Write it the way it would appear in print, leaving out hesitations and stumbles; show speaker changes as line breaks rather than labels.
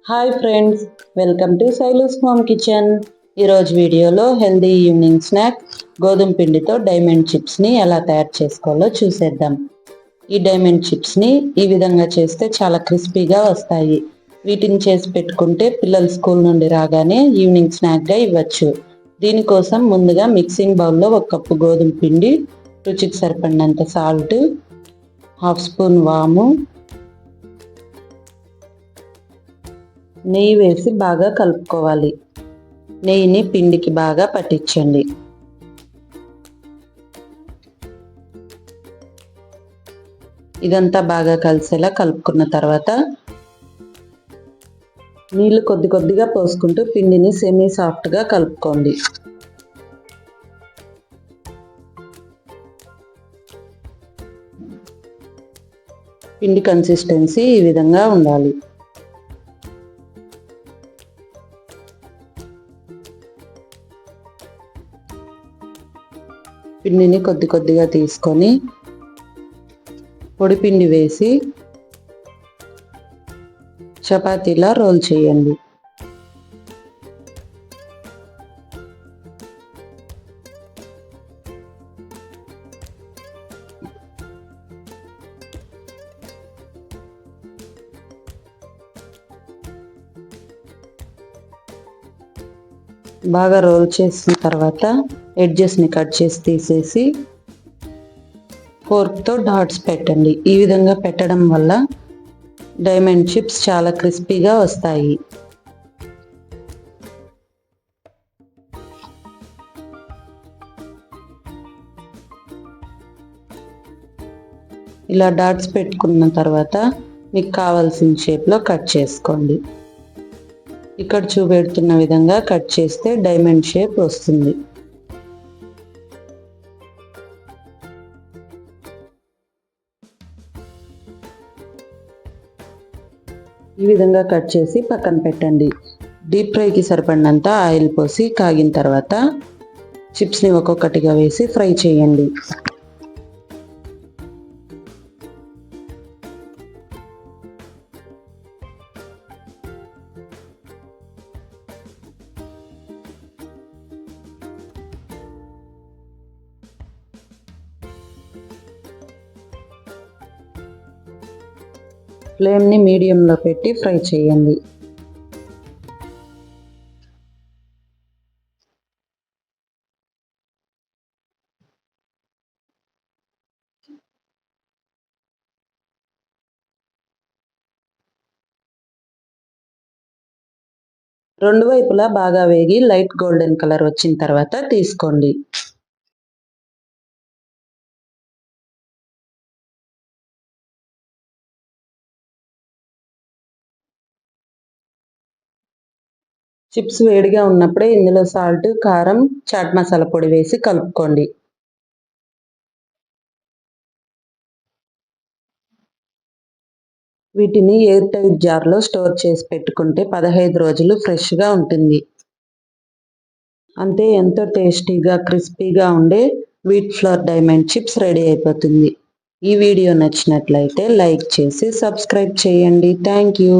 Hi friends, welcome to Shailu's home kitchen. ఈరోజు వీడియోలో healthy evening snack గోధుమ పిండితో డైమండ్ చిప్స్ని ఎలా తయారు చేసుకోవాలో చూసేద్దాం. ఈ డైమండ్ చిప్స్ని ఈ విధంగా చేస్తే చాలా క్రిస్పీగా వస్తాయి. వీటిని చేసి పెట్టుకుంటే పిల్లలు స్కూల్ నుండి రాగానే ఈవినింగ్ స్నాక్గా ఇవ్వచ్చు. దీనికోసం ముందుగా మిక్సింగ్ బౌల్లో 1 కప్పు గోధుమ పిండి, రుచికి సరిపడినంత సాల్ట్, 1/2 స్పూన్ వాము, నెయ్యి వేసి బాగా కలుపుకోవాలి. నెయ్యిని పిండికి బాగా పట్టించండి. ఇదంతా బాగా కలిసేలా కలుపుకున్న తర్వాత నీళ్లు కొద్ది కొద్దిగా పోసుకుంటూ పిండిని సెమీ సాఫ్ట్గా కలుపుకోండి. పిండి కన్సిస్టెన్సీ ఈ విధంగా ఉండాలి. పిండిని కొద్ది కొద్దిగా తీసుకొని పొడి పిండి వేసి చపాతీలా రోల్ చేయండి. బాగా రోల్ చేసిన తర్వాత ఎడ్జెస్ని కట్ చేసి తీసేసి ఫోర్క్తో డాట్స్ పెట్టండి. ఈ విధంగా పెట్టడం వల్ల డైమండ్ చిప్స్ చాలా క్రిస్పీగా వస్తాయి. ఇలా డాట్స్ పెట్టుకున్న తర్వాత మీకు కావాల్సిన షేప్లో కట్ చేసుకోండి. ఇక్కడ చూపెడుతున్న విధంగా కట్ చేస్తే డైమండ్ షేప్ వస్తుంది. ఈ విధంగా కట్ చేసి పక్కన పెట్టండి. డీప్ ఫ్రైకి సరిపడినంత ఆయిల్ పోసి కాగిన తర్వాత చిప్స్ని ఒక్కొక్కటిగా వేసి ఫ్రై చేయండి. ఫ్లేమ్ని మీడియంలో పెట్టి ఫ్రై చేయండి. రెండు వైపులా బాగా వేగి లైట్ గోల్డెన్ కలర్ వచ్చిన తర్వాత తీసుకోండి. చిప్స్ వేడిగా ఉన్నప్పుడే ఇందులో సాల్ట్, కారం, చాట్ మసాలా పొడి వేసి కలుపుకోండి. వీటిని ఎయిర్ టైట్ జార్లో స్టోర్ చేసి పెట్టుకుంటే 15 రోజులు ఫ్రెష్గా ఉంటుంది. అంతే, ఎంతో టేస్టీగా క్రిస్పీగా ఉండే wheat flour diamond chips ready అయిపోతుంది. ఈ వీడియో నచ్చినట్లయితే లైక్ చేసి సబ్స్క్రైబ్ చేయండి. Thank you.